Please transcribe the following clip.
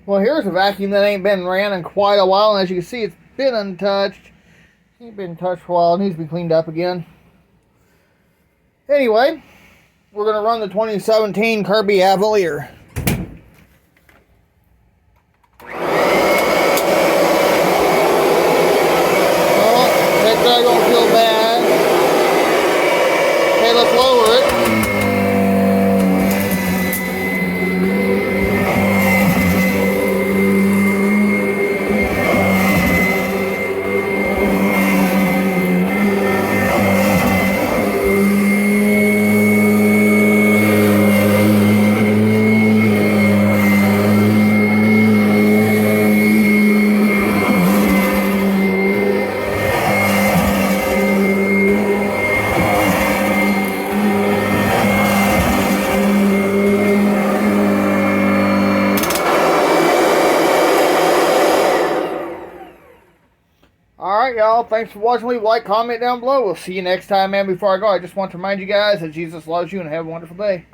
Well, here's a vacuum that ain't been ran in quite a while, and as you can see, it's been untouched. Ain't been touched for a while. It needs to be cleaned up again. Anyway, we're going to run the 2017 Kirby Avalir. Oh, that guy don't feel bad. Okay, let's lower it. Alright, y'all. Thanks for watching. Leave a like, comment down below. We'll see you next time, man. Before I go, I just want to remind you guys that Jesus loves you and have a wonderful day.